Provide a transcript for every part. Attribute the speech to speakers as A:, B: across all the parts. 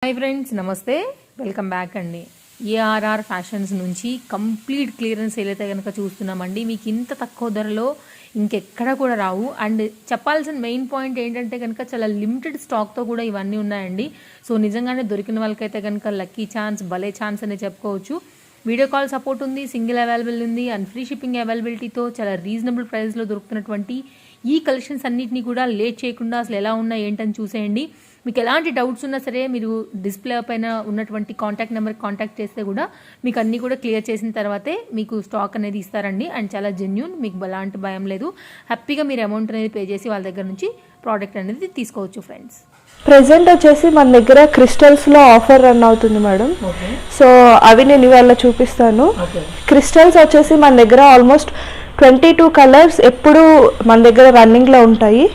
A: Hi friends, నమస్తే, welcome back అండి. ARR fashions నుంచి కంప్లీట్ క్లియరెన్స్ సేల్ అయితే కనుక చూస్తున్నామండి. మీకు ఇంత తక్కువ ధరలో ఇంకెక్కడ కూడా రావు. అండ్ చెప్పాల్సిన మెయిన్ పాయింట్ ఏంటంటే కనుక చాలా లిమిటెడ్ స్టాక్తో కూడా ఇవన్నీ ఉన్నాయండి. సో నిజంగానే దొరికిన వాళ్ళకైతే కనుక లక్కీ ఛాన్స్, భలే ఛాన్స్ అనే చెప్పుకోవచ్చు. వీడియో కాల్ సపోర్ట్ ఉంది, సింగిల్ అవైలబుల్ ఉంది అండ్ ఫ్రీ షిప్పింగ్ అవైలబిలిటీతో చాలా రీజనబుల్ ప్రైస్లో దొరుకుతున్నటువంటి ఈ కలెక్షన్స్ అన్నిటిని కూడా లేట్ చేయకుండా అసలు ఎలా ఉన్నాయి ఏంటని చూసేయండి. మీకు ఎలాంటి డౌట్స్ ఉన్నా సరే మీరు డిస్ప్లే పైన ఉన్నటువంటి కాంటాక్ట్ నెంబర్కి కాంటాక్ట్ చేస్తే కూడా మీకు అన్నీ కూడా క్లియర్ చేసిన తర్వాతే మీకు స్టాక్ అనేది ఇస్తారండి. అండ్ చాలా జెన్యూన్, మీకు ఎలాంటి భయం లేదు. హ్యాపీగా మీరు అమౌంట్ అనేది పే చేసి వాళ్ళ దగ్గర నుంచి ప్రోడక్ట్ అనేది తీసుకోవచ్చు ఫ్రెండ్స్.
B: ప్రెసెంట్ వచ్చేసి మన దగ్గర క్రిస్టల్స్లో ఆఫర్ రన్ అవుతుంది మేడం. సో అవి నేను ఇవాళ చూపిస్తాను. క్రిస్టల్స్ వచ్చేసి మన దగ్గర ఆల్మోస్ట్ 22 కలర్స్ ఎప్పుడు మన దగ్గర రన్నింగ్లో ఉంటాయి.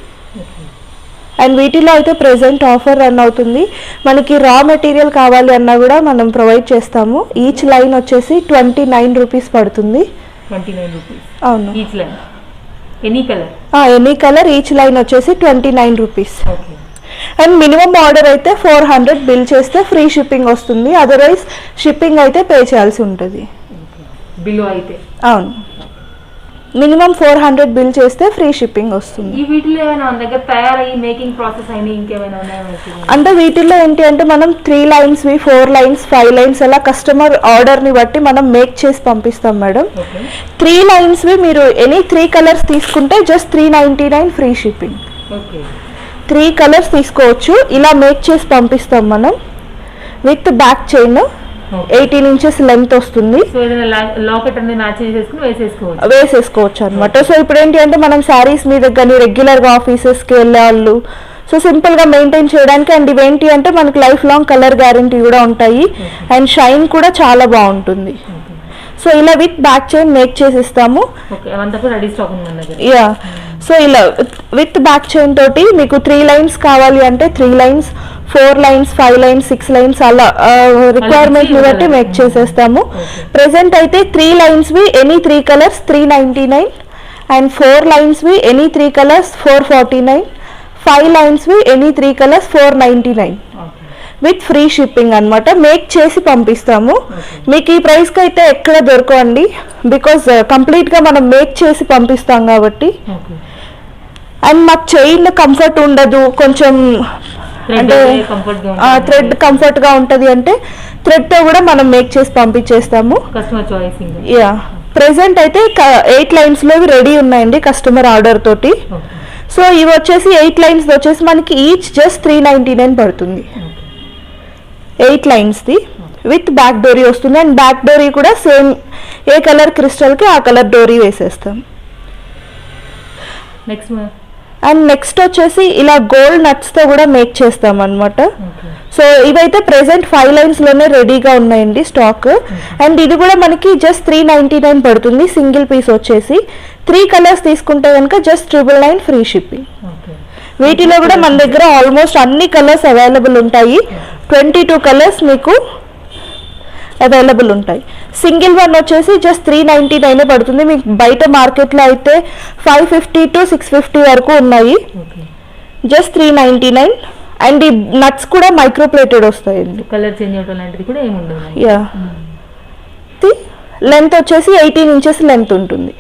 B: అండ్ వీటిలో అయితే ప్రెసెంట్ ఆఫర్ రన్ అవుతుంది. మనకి రా మెటీరియల్ కావాలి అన్నా కూడా మనం ప్రొవైడ్ చేస్తాము. ఈచ్ లైన్ వచ్చేసి 29 రూపీస్ పడుతుంది.
A: 29 రూపీస్
B: అవును,
A: each line, any
B: colour each line వచ్చేసి 29 రూపీస్. అండ్ మినిమం ఆర్డర్ అయితే 400 బిల్ చేస్తే ఫ్రీ షిప్పింగ్ వస్తుంది. అదర్వైజ్ షిప్పింగ్ అయితే పే చేయాల్సి ఉంటుంది.
A: బిల్ అయితే
B: అవును, మినిమం 400 బిల్ చేస్తే ఫ్రీ షిప్పింగ్ వస్తుంది.
A: ఈ వీటిలో ఏమైనా మన దగ్గర తయారయ్యి మేకింగ్ ప్రాసెస్ అయినా ఇంకేమైనా ఉన్నాయా?
B: అంటే వీటిలో ఏంటి అంటే మనం 3 లైన్స్వి, 4 లైన్స్, 5 లైన్స్ అలా కస్టమర్ ఆర్డర్ని బట్టి మనం మేక్ చేసి పంపిస్తాం మేడం. 3 లైన్స్వి మీరు ఎనీ 3 కలర్స్ తీసుకుంటే జస్ట్ 399 ఫ్రీ షిప్పింగ్. 3 కలర్స్ తీసుకోవచ్చు. ఇలా మేక్ చేసి పంపిస్తాం మనం. With back chain 18 inches length వస్తుంది. వేసేసుకోవచ్చు అనమాట. సో ఇప్పుడు ఏంటి అంటే మనం శారీస్ మీద కానీ రెగ్యులర్గా ఆఫీసెస్కి వెళ్ళే వాళ్ళు సో సింపుల్గా మెయింటైన్ చేయడానికి. అండ్ ఇవేంటి అంటే మనకి లైఫ్ లాంగ్ కలర్ గ్యారంటీ కూడా ఉంటాయి. అండ్ షైన్ కూడా చాలా బాగుంటుంది. సో ఇలా విత్ బ్యాక్ చైన్ మేక్ చేసి ఇస్తాము. యా, సో ఇలా విత్ బ్యాక్ చైన్ తోటి మీకు 3 లైన్స్ కావాలి అంటే 3 లైన్స్, 4 లైన్స్, 5 లైన్స్, 6 లైన్స్ అలా రిక్వైర్మెంట్ ని బట్టి మేక్ చేసేస్తాము. ప్రెసెంట్ అయితే 3 లైన్స్వి ఎనీ 3 కలర్స్ 399 అండ్ 4 లైన్స్వి ఎనీ 3 కలర్స్ 449, 5 లైన్స్వి any 3 colours 499 with free shipping అనమాట. మేక్ చేసి పంపిస్తాము. మీకు ఈ ప్రైస్కి అయితే ఎక్కడ దొరకండి, బికాజ్ కంప్లీట్గా మనం మేక్ చేసి పంపిస్తాం కాబట్టి. అండ్ మాకు చైన్ కంఫర్ట్ ఉండదు, కొంచెం అంటే థ్రెడ్ కంఫర్ట్గా ఉంటుంది అంటే థ్రెడ్తో కూడా మనం మేక్ చేసి పంపించేస్తాము. యా, ప్రెసెంట్ అయితే 8 లైన్స్లో రెడీ ఉన్నాయండి కస్టమర్ ఆర్డర్ తోటి. సో ఇవి వచ్చేసి 8 లైన్స్ వచ్చేసి మనకి ఈచ్ జస్ట్ 399 పడుతుంది. 8 లైన్స్ది విత్ బ్యాక్ డోరీ వస్తుంది. అండ్ బ్యాక్ డోరీ కూడా సేమ్ ఏ కలర్ క్రిస్టల్కి ఆ కలర్ డోరీ వేసేస్తాం. అండ్ నెక్స్ట్ వచ్చేసి ఇలా గోల్డ్ నట్స్తో కూడా మేక్ చేస్తాం అనమాట. సో ఇవైతే ప్రెసెంట్ 5 లైన్స్లోనే రెడీగా ఉన్నాయండి స్టాక్. అండ్ ఇది కూడా మనకి జస్ట్ 399 పడుతుంది. సింగిల్ పీస్ వచ్చేసి 3 కలర్స్ తీసుకుంటే కనుక జస్ట్ 999 ఫ్రీ షిప్పింగ్. వీటిలో కూడా మన దగ్గర ఆల్మోస్ట్ అన్ని కలర్స్ అవైలబుల్ ఉంటాయి. 22 కలర్స్ మీకు అవైలబుల్ ఉంటాయి. సింగిల్ వన్ వచ్చేసి జస్ట్ 399 పడుతుంది. మీకు బయట మార్కెట్లో అయితే 550 to 650 వరకు ఉన్నాయి. జస్ట్ 399. అండ్ ఈ నట్స్ కూడా మైక్రో ప్లేటెడ్ వస్తాయండి.
A: కలర్ చేంజ్ అవడం లాంటిది కూడా ఏమి ఉండదు.
B: యా, లెంత్ వచ్చేసి 18 ఇంచెస్ లెంత్ ఉంటుంది.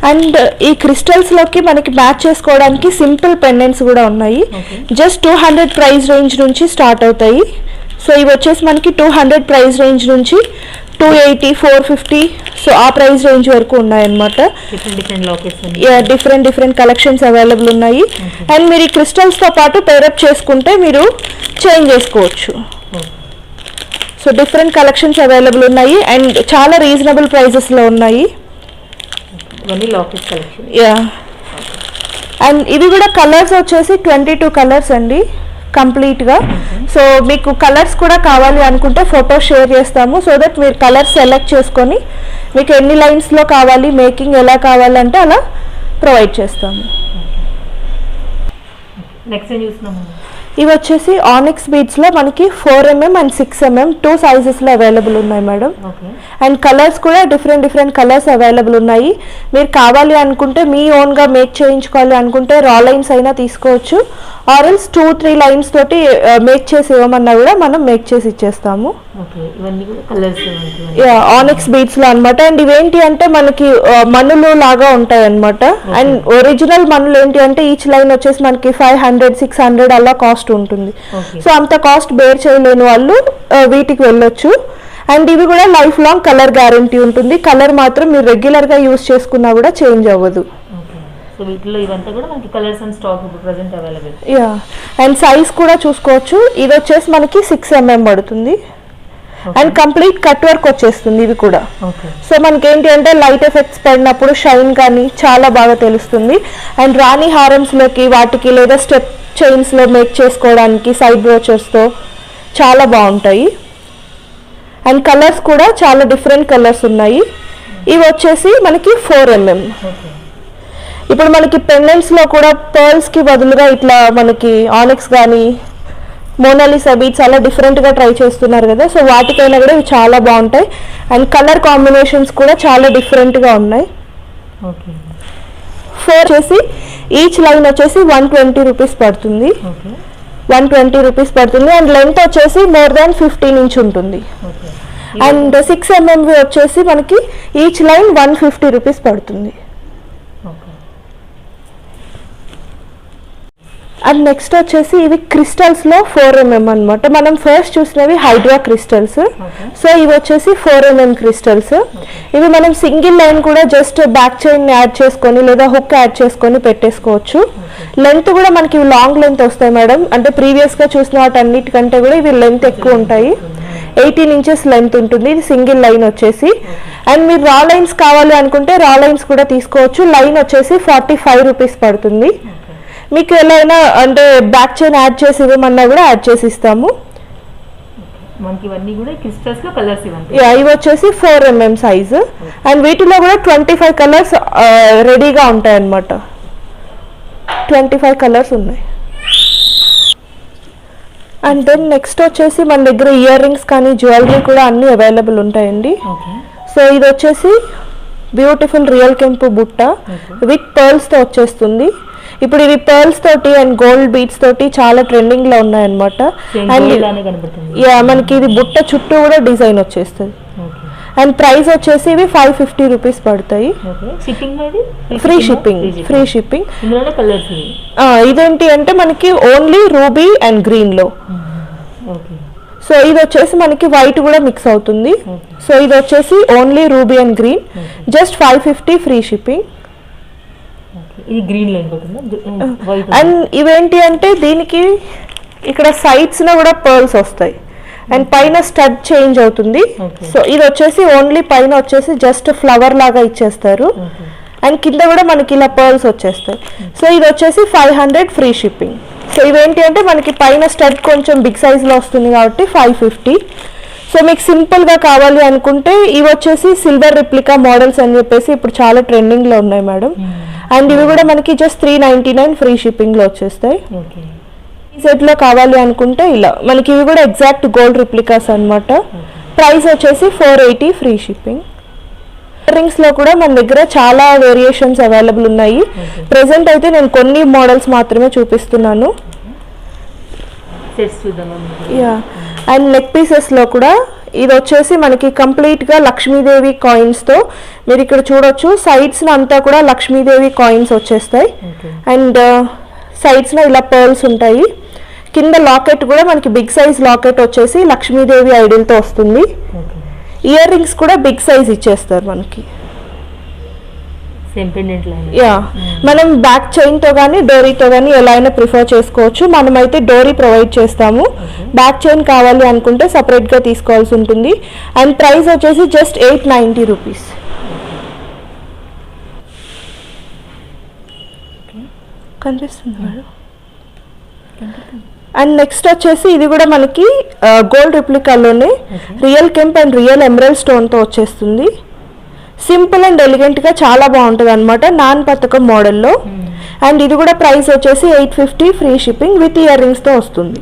B: అండ్ ఈ క్రిస్టల్స్లోకి మనకి మ్యాచ్ చేసుకోవడానికి సింపుల్ పెండెంట్స్ కూడా ఉన్నాయి. జస్ట్ 200 ప్రైస్ రేంజ్ నుంచి స్టార్ట్ అవుతాయి. సో ఇవి వచ్చేసి మనకి 200 ప్రైస్ రేంజ్ నుంచి 280, 450 సో ఆ ప్రైస్ రేంజ్ వరకు ఉన్నాయన్నమాట. డిఫరెంట్ కలెక్షన్స్ అవైలబుల్ ఉన్నాయి. అండ్ మీరు ఈ క్రిస్టల్స్తో పాటు పేరప్ చేసుకుంటే మీరు చేంజ్ చేసుకోవచ్చు. సో డిఫరెంట్ కలెక్షన్స్ అవైలబుల్ ఉన్నాయి అండ్ చాలా రీజనబుల్ ప్రైజెస్లో ఉన్నాయి. యా, అండ్ ఇవి కూడా కలర్స్ వచ్చేసి 22 కలర్స్ అండి కంప్లీట్గా. సో మీకు కలర్స్ కూడా కావాలి అనుకుంటే ఫోటో షేర్ చేస్తాము. సో దట్ మీరు కలర్స్ సెలెక్ట్ చేసుకొని మీకు ఎన్ని లైన్స్లో కావాలి, మేకింగ్ ఎలా కావాలంటే అలా ప్రొవైడ్ చేస్తాము. ఇవి వచ్చేసి ఆనిక్స్ బీడ్స్ లో మనకి 4mm అండ్ 6mm 2 సైజెస్ లో అవైలబుల్ ఉన్నాయి మేడం. అండ్ కలర్స్ కూడా డిఫరెంట్ కలర్స్ అవైలబుల్ ఉన్నాయి. మీరు కావాలి అనుకుంటే మీ ఓన్ గా మేక్ చేయించుకోవాలి అనుకుంటే రా లైన్స్ అయినా తీసుకోవచ్చు, ఆర్ఎల్స్ 2-3 లైన్స్ తోటి మేక్ చేసి ఇవ్వమన్నా కూడా మనం మేక్ చేసి ఇచ్చేస్తాము. ఆనిక్స్ బీడ్స్ లో అనమాట. అండ్ ఇవేంటి అంటే మనకి మన్నులు లాగా ఉంటాయి అనమాట. అండ్ ఒరిజినల్ మన్నులు ఏంటి అంటే ఈచ్ లైన్ వచ్చేసి మనకి 500-600 అలా కాస్ట్ ఉంటుంది. సో అంత కాస్ట్ బేర్ చేయలేని వాళ్ళు వీటికి వెళ్ళొచ్చు. అండ్ ఇవి కూడా లైఫ్ లాంగ్ కలర్ గ్యారంటీ ఉంటుంది. కలర్ మాత్రం మీరు రెగ్యులర్ గా యూస్ చేసుకున్నా కూడా చేంజ్ అవ్వదు. అండ్ సైజ్ కూడా చూసుకోవచ్చు. ఇది వచ్చేసి మనకి 6mm పడుతుంది. అండ్ కంప్లీట్ కట్ వర్క్ వచ్చేస్తుంది ఇవి కూడా. సో మనకి ఏంటి అంటే లైట్ ఎఫెక్ట్స్ పడినప్పుడు షైన్ కానీ చాలా బాగా తెలుస్తుంది. అండ్ రాణి హారమ్స్ లోకి వాటికి లేదా స్టెప్ చైన్స్ లో మేక్ చేసుకోవడానికి సైడ్ బ్రోచర్స్ తో చాలా బాగుంటాయి. అండ్ కలర్స్ కూడా చాలా డిఫరెంట్ కలర్స్ ఉన్నాయి. ఇవి వచ్చేసి మనకి 4mm. ఇప్పుడు మనకి పెండెంట్స్ లో కూడా పర్ల్స్ కి బదులుగా ఇట్లా మనకి ఆనిక్స్ కానీ మోనాలిసా బీడ్స్ అలా డిఫరెంట్ గా ట్రై చేస్తున్నారు కదా, సో వాటికైనా కూడా ఇవి చాలా బాగుంటాయి. అండ్ కలర్ కాంబినేషన్స్ కూడా చాలా డిఫరెంట్ గా ఉన్నాయి. 4 వచ్చేసి ఈచ్ లైన్ వచ్చేసి 120 రూపీస్ పడుతుంది. 120 రూపీస్ పడుతుంది. అండ్ లెంత్ వచ్చేసి మోర్ దాన్ 15 ఇంచ్ ఉంటుంది. అండ్ 6mm వచ్చేసి మనకి ఈచ్ లైన్ 150 రూపీస్ పడుతుంది. అండ్ నెక్స్ట్ వచ్చేసి ఇవి క్రిస్టల్స్ లో 4mm అనమాట. మనం ఫస్ట్ చూసినవి హైడ్రా క్రిస్టల్స్. సో ఇవి వచ్చేసి 4mm క్రిస్టల్స్. ఇవి మనం సింగిల్ లైన్ కూడా జస్ట్ బ్యాక్ చైన్ యాడ్ చేసుకొని లేదా హుక్ యాడ్ చేసుకొని పెట్టేసుకోవచ్చు. లెంత్ కూడా మనకి లాంగ్ లెంత్ వస్తాయి మేడం. అంటే ప్రీవియస్ గా చూసిన వాటన్నిటికంటే కూడా ఇవి లెంత్ ఎక్కువ ఉంటాయి. 18 ఇంచెస్ లెంత్ ఉంటుంది. ఇది సింగిల్ లైన్ వచ్చేసి. అండ్ మీరు రా లైన్స్ కావాలి అనుకుంటే రా లైన్స్ కూడా తీసుకోవచ్చు. లైన్ వచ్చేసి 45 రూపీస్ పడుతుంది. మీకు ఎలా అయినా అంటే బ్యాక్ చైన్ యాడ్ చేసి ఇవ్వమన్నా కూడా యాడ్ చేసి ఇస్తాము. ఇవి వచ్చేసి 4mm సైజు. అండ్ వీటిలో కూడా 25 కలర్స్ రెడీగా ఉంటాయి అన్నమాట. 25 కలర్స్ ఉన్నాయి. అండ్ దెన్ నెక్స్ట్ వచ్చేసి మన దగ్గర ఇయర్ రింగ్స్ కానీ జ్యువెలరీ కూడా అన్ని అవైలబుల్ ఉంటాయండి. సో ఇది వచ్చేసి బ్యూటిఫుల్ రియల్ కెంపు బుట్ట విత్ పర్ల్స్ తో వచ్చేస్తుంది. ఇప్పుడు ఇవి పర్ల్స్ తోటి అండ్ గోల్డ్ బీడ్స్ తోటి చాలా ట్రెండింగ్ లో ఉన్నాయన్నమాట. అండ్ మనకి ఇది బుట్ట చుట్టూ కూడా డిజైన్ వచ్చేస్తుంది. అండ్ ప్రైస్ వచ్చేసి ఇవి 550 రూపీస్ పడతాయి. Free shipping. ఇదేంటి అంటే మనకి ఓన్లీ రూబీ అండ్ గ్రీన్ లో. సో ఇది వచ్చేసి మనకి వైట్ కూడా మిక్స్ అవుతుంది. సో ఇది వచ్చేసి only ruby and green, just 550 free shipping. And ఇవేంటి అంటే దీనికి ఇక్కడ సైడ్స్ లో కూడా పర్ల్స్ వస్తాయి అండ్ పైన స్టడ్ చేంజ్ అవుతుంది. సో ఇది వచ్చేసి ఓన్లీ పైన వచ్చేసి జస్ట్ ఫ్లవర్ లాగా ఇచ్చేస్తారు. అండ్ కింద కూడా మనకి ఇలా పర్ల్స్ వచ్చేస్తాయి. సో ఇది వచ్చేసి 500 ఫ్రీ షిప్పింగ్. సో ఇవేంటి అంటే మనకి పైన స్టడ్ కొంచెం బిగ్ సైజ్ లో వస్తుంది కాబట్టి 550. సో మీకు సింపుల్ గా కావాలి అనుకుంటే ఇవి వచ్చేసి సిల్వర్ రిప్లికా మోడల్స్ అని చెప్పేసి ఇప్పుడు చాలా ట్రెండింగ్ లో ఉన్నాయి మేడం. అండ్ ఇవి కూడా మనకి జస్ట్ 399 ఫ్రీ షిప్పింగ్ లో వచ్చేస్తాయి. ఈ సెట్ లో కావాలి అనుకుంటే ఇలా మనకి ఇవి కూడా ఎగ్జాక్ట్ గోల్డ్ రిప్లికాస్ అన్నమాట. ప్రైస్ వచ్చేసి 480 ఫ్రీ షిప్పింగ్. రింగ్స్ లో కూడా మన దగ్గర చాలా వేరియేషన్స్ అవైలబుల్ ఉన్నాయి. ప్రెసెంట్ అయితే నేను కొన్ని మోడల్స్ మాత్రమే చూపిస్తున్నాను. అండ్ నెక్ పీసెస్ లో కూడా ఇది వచ్చేసి మనకి కంప్లీట్ గా లక్ష్మీదేవి కాయిన్స్ తో మీరు ఇక్కడ చూడొచ్చు. సైడ్స్ అంతా కూడా లక్ష్మీదేవి కాయిన్స్ వచ్చేస్తాయి. అండ్ సైడ్స్ లో ఇలా పర్ల్స్ ఉంటాయి. కింద లాకెట్ కూడా మనకి బిగ్ సైజ్ లాకెట్ వచ్చేసి లక్ష్మీదేవి ఐడిల్ తో వస్తుంది. ఇయర్ రింగ్స్ కూడా బిగ్ సైజ్ ఇచ్చేస్తారు మనకి. మనం బ్యాక్ చైన్ తో గానీ డోరీతో గానీ ఎలా అయినా ప్రిఫర్ చేసుకోవచ్చు. మనమైతే డోరీ ప్రొవైడ్ చేస్తాము. బ్యాక్ చైన్ కావాలి అనుకుంటే సపరేట్ గా తీసుకోవాల్సి ఉంటుంది. అండ్ ప్రైస్ వచ్చేసి జస్ట్ 890 రూపీస్. కనిపిస్తుంది మేడం. అండ్ నెక్స్ట్ వచ్చేసి ఇది కూడా మనకి గోల్డ్ రిప్లికాలోనే రియల్ కెంప్ అండ్ రియల్ ఎమరల్డ్ స్టోన్ తో వచ్చేస్తుంది. సింపుల్ అండ్ ఎలిగెంట్ గా చాలా బాగుంటుంది అనమాట, నాన్ పతకం మోడల్లో. అండ్ ఇది కూడా ప్రైస్ వచ్చేసి 850 free shipping with ear rings తో వస్తుంది.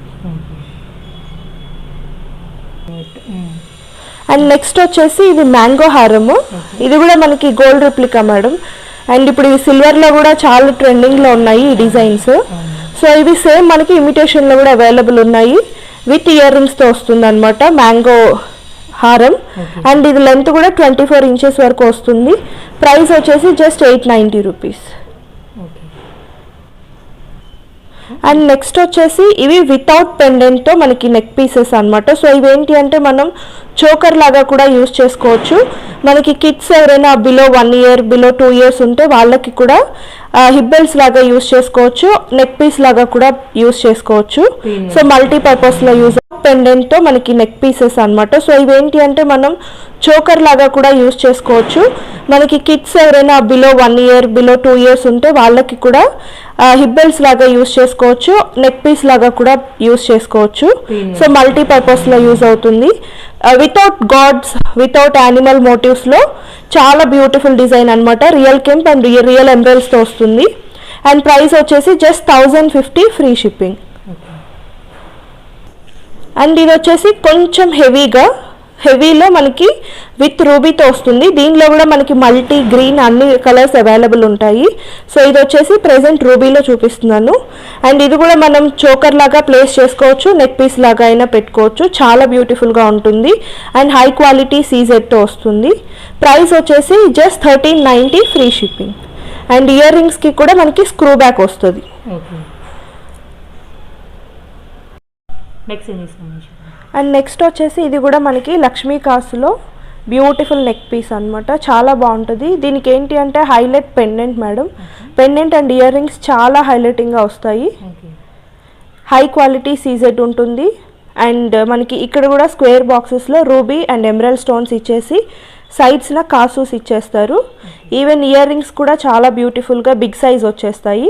B: అండ్ నెక్స్ట్ వచ్చేసి ఇది మ్యాంగో హారము, ఇది కూడా మనకి గోల్డ్ రిప్లికా మేడం. అండ్ ఇప్పుడు ఇవి సిల్వర్ లో కూడా చాలా ట్రెండింగ్ లో ఉన్నాయి ఈ డిజైన్స్. సో ఇవి సేమ్ మనకి ఇమిటేషన్ లో కూడా అవైలబుల్ ఉన్నాయి, విత్ ఇయర్ రింగ్స్ తో వస్తుంది అనమాట మ్యాంగో హారం. అండ్ ఇది లెంత్ కూడా 24 ఇంచెస్ వరకు వస్తుంది. ప్రైస్ వచ్చేసి జస్ట్ 890 రూపీస్. అండ్ నెక్స్ట్ వచ్చేసి ఇవి వితౌట్ పెండెంట్ తో మనకి నెక్ పీసెస్ అన్నమాట. సో ఇవేంటి అంటే మనం చోకర్ లాగా కూడా యూస్ చేసుకోవచ్చు. మనకి కిడ్స్ ఎవరైనా బిలో 1 ఇయర్ బిలో 2 ఇయర్స్ ఉంటే వాళ్ళకి కూడా హిబ్బెల్స్ లాగా యూస్ చేసుకోవచ్చు, నెక్ పీస్ లాగా కూడా యూస్ చేసుకోవచ్చు. సో మల్టీపర్పస్ లో యూజ్ పెండెంట్ తో మనకి నెక్ పీసెస్ అన్నమాట. సో ఇవేంటి అంటే మనం చోకర్ లాగా కూడా యూస్ చేసుకోవచ్చు. మనకి కిడ్స్ ఎవరైనా బిలో 1 ఇయర్ బిలో 2 ఇయర్స్ ఉంటే వాళ్ళకి కూడా హిబ్బెల్స్ లాగా యూస్ చేసుకోవచ్చు, నెక్ పీస్ లాగా కూడా యూస్ చేసుకోవచ్చు. సో మల్టీపర్పస్ లో యూజ్ అవుతుంది. Without gods without animal motives లో చాలా బ్యూటిఫుల్ డిజైన్ అన్నమాట. రియల్ కెంప్ అండ్ రియల్ ఎంబ్రాయిడరీస్ తో వస్తుంది. అండ్ ప్రైస్ వచ్చేసి జస్ట్ 1050 ఫ్రీ షిప్పింగ్. అండ్ ఇది వచ్చేసి కొంచెం హెవీలో మనకి విత్ రూబీతో వస్తుంది. దీనిలో కూడా మనకి మల్టీ గ్రీన్ అన్ని కలర్స్ అవైలబుల్ ఉంటాయి. సో ఇది వచ్చేసి ప్రెసెంట్ రూబీలో చూపిస్తున్నాను. అండ్ ఇది కూడా మనం చోకర్ లాగా ప్లేస్ చేసుకోవచ్చు, నెక్ పీస్ లాగా అయినా పెట్టుకోవచ్చు, చాలా బ్యూటిఫుల్గా ఉంటుంది. అండ్ హై క్వాలిటీ సీజెడ్తో వస్తుంది. ప్రైస్ వచ్చేసి just 1390 free shipping. And ear రింగ్స్కి కూడా మనకి స్క్రూ బ్యాక్ వస్తుంది. అండ్ నెక్స్ట్ వచ్చేసి ఇది కూడా మనకి లక్ష్మీ కాసులో బ్యూటిఫుల్ నెక్ పీస్ అన్నమాట, చాలా బాగుంటుంది. దీనికి ఏంటి అంటే highlight pendant madam. Pendant and ear rings చాలా హైలైటింగ్గా వస్తాయి. హై క్వాలిటీ సీజెడ్ ఉంటుంది. అండ్ మనకి ఇక్కడ కూడా స్క్వేర్ బాక్సెస్లో రూబీ అండ్ ఎమరల్డ్ స్టోన్స్ ఇచ్చేసి సైడ్స్న కాసూస్ ఇచ్చేస్తారు. ఈవెన్ ఇయర్ రింగ్స్ కూడా చాలా బ్యూటిఫుల్గా బిగ్ సైజ్ వచ్చేస్తాయి.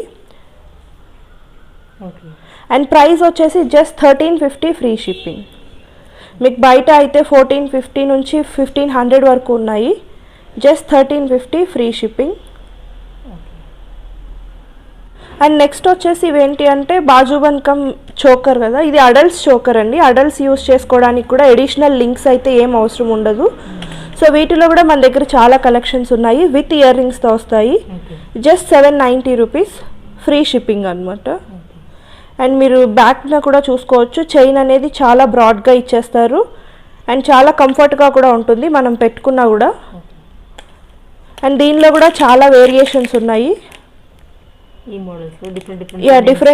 B: అండ్ ప్రైస్ వచ్చేసి జస్ట్ 1350 ఫ్రీ షిప్పింగ్. మీకు బయట అయితే 1450 నుంచి 1500 వరకు ఉన్నాయి. Just 1350 free shipping. And next వచ్చేసి ఇవేంటి అంటే బాజుబన్కం చోకర్ కదా, ఇది అడల్ట్స్ చోకర్ అండి. అడల్ట్స్ యూస్ చేసుకోవడానికి కూడా ఎడిషనల్ లింక్స్ అయితే ఏం అవసరం ఉండదు. సో వీటిలో కూడా మన దగ్గర చాలా కలెక్షన్స్ ఉన్నాయి, విత్ ఇయర్ రింగ్స్తో వస్తాయి. జస్ట్ 790 రూపీస్ ఫ్రీ షిప్పింగ్ అనమాట. అండ్ మీరు బ్యాక్న కూడా చూసుకోవచ్చు, చైన్ అనేది చాలా బ్రాడ్గా ఇచ్చేస్తారు. అండ్ చాలా కంఫర్ట్గా కూడా ఉంటుంది మనం పెట్టుకున్నా కూడా. అండ్ దీనిలో కూడా చాలా వేరియేషన్స్ ఉన్నాయి.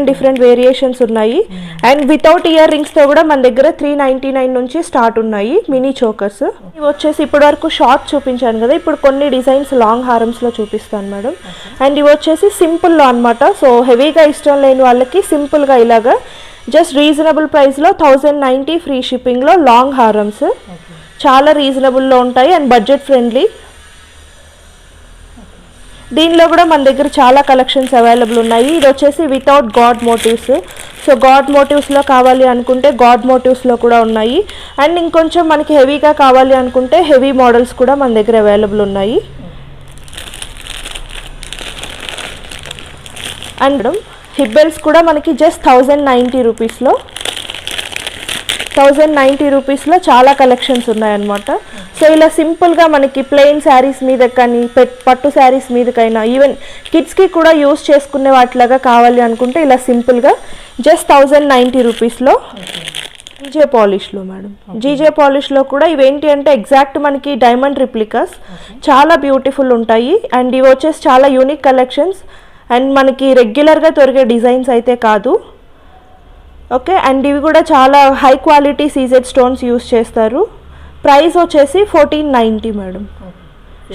B: డిఫరెంట్ వేరియేషన్స్ ఉన్నాయి. అండ్ వితౌట్ ఇయర్ రింగ్స్తో కూడా మన దగ్గర 399 నుంచి స్టార్ట్ ఉన్నాయి మినీ చోకర్స్. ఇవి వచ్చేసి ఇప్పటి వరకు షార్ట్ చూపించాను కదా, ఇప్పుడు కొన్ని డిజైన్స్ లాంగ్ హారమ్స్లో చూపిస్తాను మేడం. అండ్ ఇవి వచ్చేసి సింపుల్లో అనమాట. సో హెవీగా ఇష్టం లేని వాళ్ళకి సింపుల్గా ఇలాగా జస్ట్ రీజనబుల్ ప్రైస్లో 1090 ఫ్రీ షిప్పింగ్లో లాంగ్ హారమ్స్ చాలా రీజనబుల్లో ఉంటాయి అండ్ బడ్జెట్ ఫ్రెండ్లీ. దీనిలో కూడా మన దగ్గర చాలా కలెక్షన్స్ అవైలబుల్ ఉన్నాయి. ఇది వచ్చేసి without god motives. So god మోటివ్స్లో కావాలి అనుకుంటే గాడ్ మోటివ్స్లో కూడా ఉన్నాయి. అండ్ ఇంకొంచెం మనకి హెవీగా కావాలి అనుకుంటే హెవీ మోడల్స్ కూడా మన దగ్గర అవైలబుల్ ఉన్నాయి. అండ్ హిబ్బెల్స్ కూడా మనకి జస్ట్ 1090 రూపీస్లో 1090 రూపీస్లో చాలా కలెక్షన్స్ ఉన్నాయన్నమాట. సో ఇలా సింపుల్గా మనకి ప్లెయిన్ శారీస్ మీద కానీ పట్టు శారీస్ మీదకైనా ఈవెన్ కిడ్స్కి కూడా యూస్ చేసుకునే వాటిలాగా కావాలి అనుకుంటే ఇలా సింపుల్గా జస్ట్ 1090 రూపీస్లో జీజే పాలిష్లో మేడం. జీజే పాలిష్లో కూడా ఇవేంటి అంటే ఎగ్జాక్ట్ మనకి డైమండ్ రిప్లికాస్ చాలా బ్యూటిఫుల్ ఉంటాయి. అండ్ ఇవి వచ్చేసి చాలా యూనిక్ కలెక్షన్స్ అండ్ మనకి రెగ్యులర్గా దొరికే డిజైన్స్ అయితే కాదు. ఓకే, అండ్ ఇవి కూడా చాలా high quality CZ stones use చేస్తారు. ప్రైస్ వచ్చేసి 1490 madam.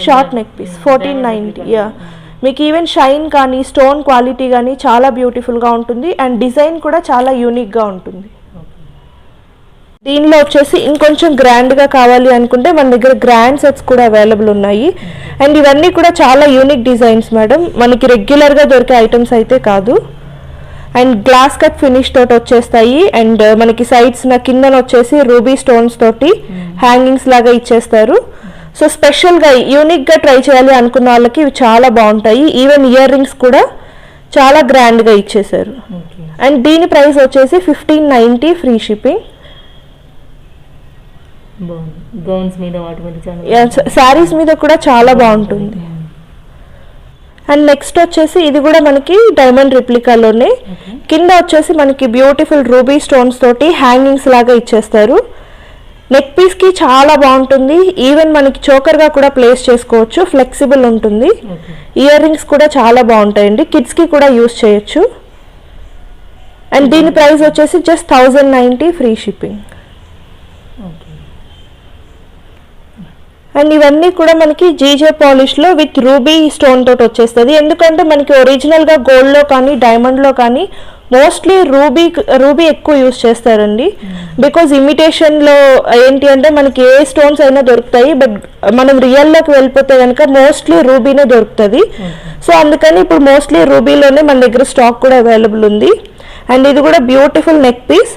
B: Short neck piece 1490. Yeah, మీకు ఈవెన్ షైన్ కానీ స్టోన్ క్వాలిటీ కానీ చాలా బ్యూటిఫుల్గా ఉంటుంది అండ్ డిజైన్ కూడా చాలా యూనిక్గా ఉంటుంది. దీనిలో వచ్చేసి ఇంకొంచెం గ్రాండ్గా కావాలి అనుకుంటే మన దగ్గర గ్రాండ్ సెట్స్ కూడా అవైలబుల్ ఉన్నాయి. అండ్ ఇవన్నీ కూడా చాలా యూనిక్ డిజైన్స్ మేడం, మనకి రెగ్యులర్గా దొరికే ఐటమ్స్ అయితే కాదు. అండ్ గ్లాస్ కట్ ఫినిష్ తోటి వచ్చేస్తాయి. అండ్ మనకి సైడ్స్ కిందన వచ్చేసి రూబీ స్టోన్స్ తోటి హ్యాంగింగ్స్ లాగా ఇచ్చేస్తారు. సో స్పెషల్గా యూనిక్గా ట్రై చేయాలి అనుకున్న వాళ్ళకి ఇవి చాలా బాగుంటాయి. ఈవెన్ ఇయర్ రింగ్స్ కూడా చాలా గ్రాండ్గా ఇచ్చేసారు. అండ్ దీని ప్రైస్ వచ్చేసి 1590 ఫ్రీ షిప్పింగ్. శారీస్ మీద కూడా చాలా బాగుంటుంది. అండ్ నెక్స్ట్ వచ్చేసి ఇది కూడా మనకి డైమండ్ రిప్లికాలోనే, కింద వచ్చేసి మనకి బ్యూటిఫుల్ రూబీ స్టోన్స్ తోటి హ్యాంగింగ్స్ లాగా ఇచ్చేస్తారు. నెక్ పీస్ కి చాలా బాగుంటుంది. ఈవెన్ మనకి చోకర్ గా కూడా ప్లేస్ చేసుకోవచ్చు, ఫ్లెక్సిబుల్ ఉంటుంది. ఇయర్ రింగ్స్ కూడా చాలా బాగుంటాయండి, కిడ్స్ కి కూడా యూస్ చేయొచ్చు. అండ్ దీని ప్రైస్ వచ్చేసి జస్ట్ 1090 ఫ్రీ షిప్పింగ్. అండ్ ఇవన్నీ కూడా మనకి జీజే పాలిష్లో విత్ రూబీ స్టోన్ తోటి వచ్చేస్తుంది. ఎందుకంటే మనకి ఒరిజినల్గా గోల్డ్లో కానీ డైమండ్లో కానీ మోస్ట్లీ రూబీ ఎక్కువ యూస్ చేస్తారండి. బికాజ్ ఇమిటేషన్లో ఏంటి అంటే మనకి ఏ స్టోన్స్ అయినా దొరుకుతాయి, బట్ మనం రియల్లోకి వెళ్ళిపోతే కనుక మోస్ట్లీ రూబీనే దొరుకుతుంది. సో అందుకని ఇప్పుడు మోస్ట్లీ రూబీలోనే మన దగ్గర స్టాక్ కూడా అవైలబుల్ ఉంది. అండ్ ఇది కూడా బ్యూటిఫుల్ నెక్ పీస్.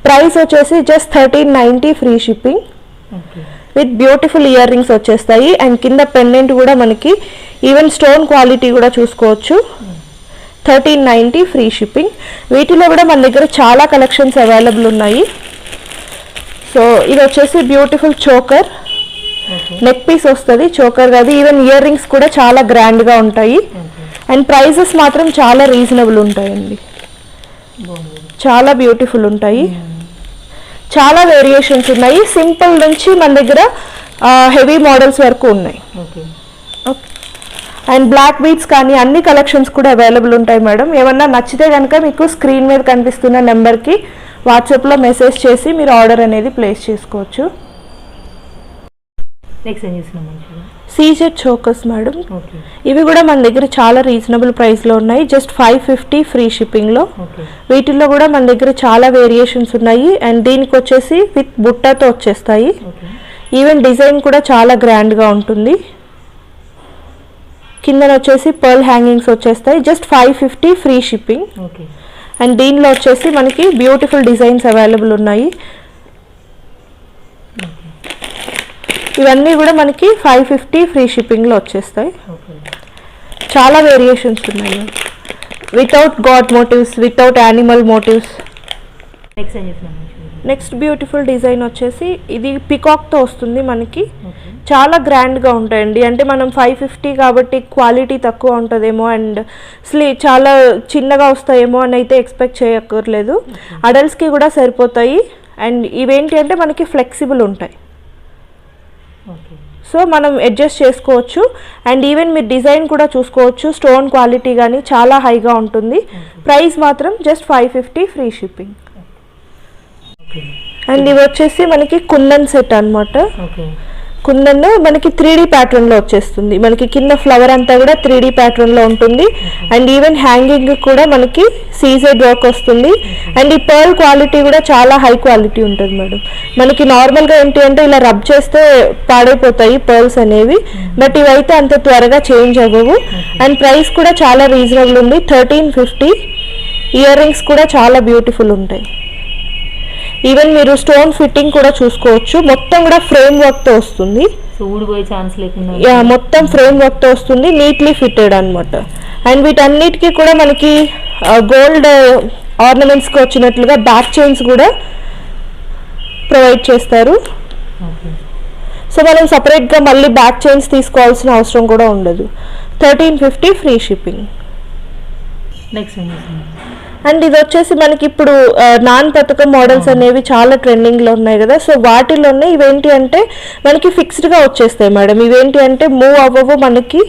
B: ప్రైస్ వచ్చేసి just 1390 free shipping with beautiful ear rings వచ్చేస్తాయి. అండ్ కింద పెండెంట్ కూడా మనకి ఈవెన్ స్టోన్ క్వాలిటీ కూడా చూసుకోవచ్చు. 1390 ఫ్రీ షిప్పింగ్. వీటిలో కూడా మన దగ్గర చాలా కలెక్షన్స్ అవైలబుల్ ఉన్నాయి. సో ఇది వచ్చేసి బ్యూటిఫుల్ చోకర్ నెక్ పీస్ వస్తుంది, చోకర్ కాదు. ఈవెన్ ఇయర్ రింగ్స్ కూడా చాలా గ్రాండ్గా ఉంటాయి. అండ్ ప్రైజెస్ మాత్రం చాలా రీజనబుల్ ఉంటాయండి, చాలా బ్యూటిఫుల్ ఉంటాయి. చాలా వేరియేషన్స్ ఉన్నాయి, సింపుల్ నుంచి మన దగ్గర హెవీ మోడల్స్ వరకు ఉన్నాయి. అండ్ బ్లాక్ బీడ్స్ కానీ అన్ని కలెక్షన్స్ కూడా అవైలబుల్ ఉంటాయి మేడం. ఏమన్నా నచ్చితే కనుక మీకు స్క్రీన్ మీద కనిపిస్తున్న నెంబర్కి వాట్సాప్లో మెసేజ్ చేసి మీరు ఆర్డర్ అనేది ప్లేస్ చేసుకోవచ్చు. సీజెడ్ చోకర్స్ మేడం, ఇవి కూడా మన దగ్గర చాలా రీజనబుల్ ప్రైస్లో ఉన్నాయి. జస్ట్ 550 ఫ్రీ షిప్పింగ్లో. వీటిల్లో కూడా మన దగ్గర చాలా వేరియేషన్స్ ఉన్నాయి. అండ్ దీనికి వచ్చేసి విత్ బుట్టతో వచ్చేస్తాయి. ఈవెన్ డిజైన్ కూడా చాలా గ్రాండ్గా ఉంటుంది. కింద వచ్చేసి పర్ల్ హ్యాంగింగ్స్ వచ్చేస్తాయి. Just 550 free shipping. అండ్ దీనిలో వచ్చేసి మనకి బ్యూటిఫుల్ డిజైన్స్ అవైలబుల్ ఉన్నాయి. ఇవన్నీ కూడా మనకి 550 ఫ్రీ షిప్పింగ్లో వచ్చేస్తాయి. చాలా వేరియేషన్స్ ఉన్నాయి. Without god motives, without animal motives. Next beautiful design వచ్చేసి ఇది పికాక్తో వస్తుంది మనకి. చాలా గ్రాండ్గా ఉంటాయండి. అంటే మనం 550 కాబట్టి క్వాలిటీ తక్కువ ఉంటుందేమో అండ్ చాలా చిన్నగా వస్తాయేమో అని అయితే ఎక్స్పెక్ట్ చేయక్కర్లేదు. అడల్ట్స్కి కూడా సరిపోతాయి. అండ్ ఇవేంటి అంటే మనకి ఫ్లెక్సిబుల్ ఉంటాయి, సో మనం అడ్జస్ట్ చేసుకోవచ్చు. అండ్ ఈవెన్ మీరు డిజైన్ కూడా చూసుకోవచ్చు, స్టోన్ క్వాలిటీ కానీ చాలా హైగా ఉంటుంది. ప్రైస్ మాత్రం జస్ట్ 550 ఫ్రీ షిప్పింగ్. అండ్ ఇవి వచ్చేసి మనకి కుందన్ సెట్ అనమాట. కుందన్ మనకి 3D ప్యాటర్న్లో వచ్చేస్తుంది. మనకి కింద ఫ్లవర్ అంతా కూడా 3D ప్యాటర్న్లో ఉంటుంది. అండ్ ఈవెన్ హ్యాంగింగ్ కూడా మనకి సీజెడ్ వర్క్ వస్తుంది. అండ్ ఈ పర్ల్ క్వాలిటీ కూడా చాలా హై క్వాలిటీ ఉంటుంది మేడం. మనకి నార్మల్గా ఏంటి అంటే ఇలా రబ్ చేస్తే పాడైపోతాయి పర్ల్స్ అనేవి, బట్ ఇవైతే అంత త్వరగా చేంజ్ అవ్వవు. అండ్ ప్రైస్ కూడా చాలా రీజనబుల్ ఉంది, 1350. ఇయర్ రింగ్స్ కూడా చాలా బ్యూటిఫుల్ ఉంటాయి. ఈవెన్ మీరు స్టోన్ ఫిట్టింగ్ కూడా చూసుకోవచ్చు. మొత్తం కూడా ఫ్రేమ్ వర్క్ తో వస్తుంది, మొత్తం ఫ్రేమ్ వర్క్ తో వస్తుంది, నీట్లీ ఫిట్టెడ్ అనమాట. అండ్ వీటన్నిటికీ కూడా మనకి గోల్డ్ ఆర్నమెంట్స్కి వచ్చినట్లుగా బ్యాక్ చైన్స్ కూడా ప్రొవైడ్ చేస్తారు. సో మనం సపరేట్గా మళ్ళీ బ్యాక్ చైన్స్ తీసుకోవాల్సిన అవసరం కూడా ఉండదు. 1350 ఫ్రీ షిప్పింగ్. అండ్ ఇది వచ్చేసి మనకి ఇప్పుడు నాన్ పథకం మోడల్స్ అనేవి చాలా ట్రెండింగ్లో ఉన్నాయి కదా. సో వాటిలోనే ఇవేంటి అంటే మనకి ఫిక్స్డ్గా వచ్చేస్తాయి మేడం. ఇవేంటి అంటే మూవ్ అవ్వవు మనకి.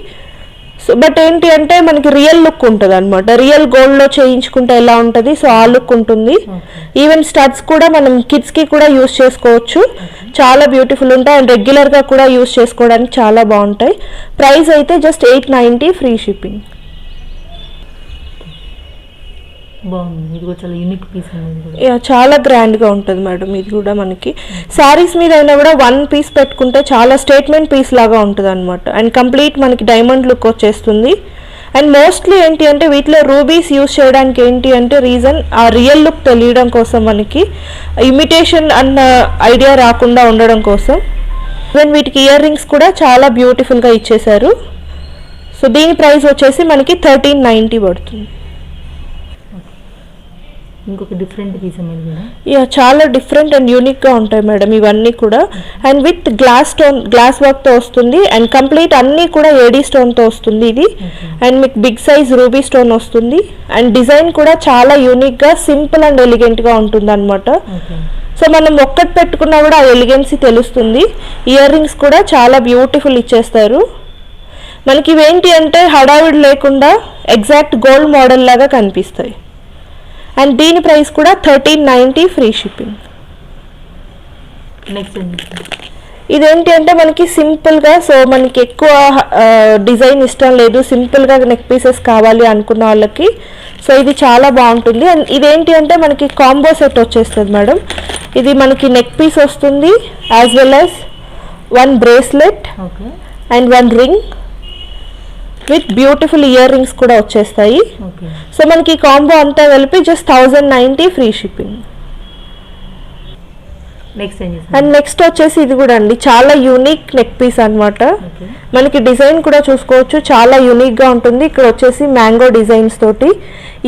B: సో బట్ ఏంటి అంటే మనకి రియల్ లుక్ ఉంటుంది అనమాట. రియల్ గోల్డ్లో చేయించుకుంటే ఎలా ఉంటుంది, సో ఆ లుక్ ఉంటుంది. ఈవెన్ స్టడ్స్ కూడా మనం కిడ్స్కి కూడా యూస్ చేసుకోవచ్చు, చాలా బ్యూటిఫుల్ ఉంటాయి. అండ్ రెగ్యులర్గా కూడా యూస్ చేసుకోవడానికి చాలా బాగుంటాయి. ప్రైస్ అయితే జస్ట్ 890 ఫ్రీ షిప్పింగ్. చాలా గ్రాండ్గా ఉంటుంది మేడం. ఇది కూడా మనకి శారీస్ మీద అయినా కూడా 1 పీస్ పెట్టుకుంటే చాలా స్టేట్మెంట్ పీస్ లాగా ఉంటుంది అనమాట. అండ్ కంప్లీట్ మనకి డైమండ్ లుక్ వచ్చేస్తుంది. అండ్ మోస్ట్లీ ఏంటి అంటే వీటిలో రూబీస్ యూస్ చేయడానికి ఏంటి అంటే రీజన్ ఆ రియల్ లుక్ తెలియడం కోసం, మనకి ఇమిటేషన్ అన్న ఐడియా రాకుండా ఉండడం కోసం. ఈవెన్ వీటికి ఇయర్ రింగ్స్ కూడా చాలా బ్యూటిఫుల్గా ఇచ్చేసారు. సో దీని ప్రైస్ వచ్చేసి మనకి 1390 పడుతుంది.
A: ఇంకొక డిఫరెంట్ పీస్ అనేది కూడా
B: యా చాలా డిఫరెంట్ అండ్ యూనిక్గా ఉంటాయి మేడం ఇవన్నీ కూడా. అండ్ విత్ గ్లాస్ వర్క్తో వస్తుంది అండ్ కంప్లీట్ అన్నీ కూడా ఏడీ స్టోన్తో వస్తుంది ఇది. అండ్ మీకు బిగ్ సైజ్ రూబీ స్టోన్ వస్తుంది అండ్ డిజైన్ కూడా చాలా యూనిక్గా సింపుల్ అండ్ ఎలిగెంట్గా ఉంటుంది అనమాట. సో మనం ఒక్కటి పెట్టుకున్నా కూడా ఆ ఎలిగెన్సీ తెలుస్తుంది. ఇయర్ రింగ్స్ కూడా చాలా బ్యూటిఫుల్ ఇచ్చేస్తారు. మనకి ఇవేంటి అంటే హడావిడి లేకుండా ఎగ్జాక్ట్ గోల్డ్ మోడల్ లాగా కనిపిస్తాయి. అండ్ దీని ప్రైస్ కూడా 1390 ఫ్రీ షిప్పింగ్.
A: నెక్స్ట్
B: ఇదేంటి అంటే మనకి సింపుల్గా, సో మనకి ఎక్కువ డిజైన్ ఇష్టం లేదు, సింపుల్గా నెక్ పీసెస్ కావాలి అనుకున్న వాళ్ళకి సో ఇది చాలా బాగుంటుంది. అండ్ ఇదేంటి అంటే మనకి కాంబో సెట్ వచ్చేస్తుంది మేడం. ఇది మనకి నెక్ పీస్ వస్తుంది as well as 1 bracelet and 1 ring with beautiful ear rings కూడా వచ్చేస్తాయి. సో మనకి కాంబో అంతా కలిపి just 1090 free shipping. And next వచ్చేసి ఇది కూడా అండి చాలా యూనిక్ నెక్ పీస్ అనమాట. మనకి డిజైన్ కూడా చూసుకోవచ్చు, చాలా యూనిక్గా ఉంటుంది. ఇక్కడ వచ్చేసి మ్యాంగో డిజైన్స్ తోటి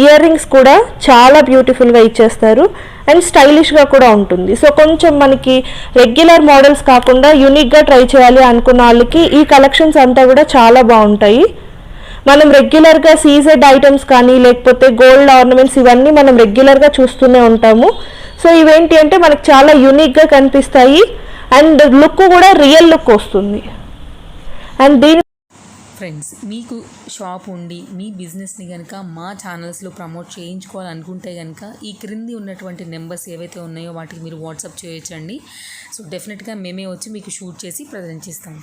B: ఇయర్ రింగ్స్ కూడా చాలా బ్యూటిఫుల్గా ఇచ్చేస్తారు అండ్ స్టైలిష్గా కూడా ఉంటుంది. సో కొంచెం మనకి రెగ్యులర్ మోడల్స్ కాకుండా యూనిక్గా ట్రై చేయాలి అనుకున్న వాళ్ళకి ఈ కలెక్షన్స్ అంతా కూడా చాలా బాగుంటాయి. మనం రెగ్యులర్గా సీజెడ్ ఐటమ్స్ కానీ లేకపోతే గోల్డ్ ఆర్నమెంట్స్ ఇవన్నీ మనం రెగ్యులర్గా చూస్తూనే ఉంటాము. సో ఇవేంటి అంటే మనకు చాలా యూనిక్గా కనిపిస్తాయి అండ్ లుక్ కూడా రియల్ లుక్ వస్తుంది. అండ్ దీని
A: ఫ్రెండ్స్, మీకు షాప్ ఉండి మీ బిజినెస్ని కనుక మా ఛానల్స్లో ప్రమోట్ చేయించుకోవాలనుకుంటే కనుక ఈ క్రింది ఉన్నటువంటి నెంబర్స్ ఏవైతే ఉన్నాయో వాటికి మీరు వాట్సాప్ చేయొచ్చండి. సో డెఫినెట్గా మేమే వచ్చి మీకు షూట్ చేసి ప్రజెంట్ చేస్తాము.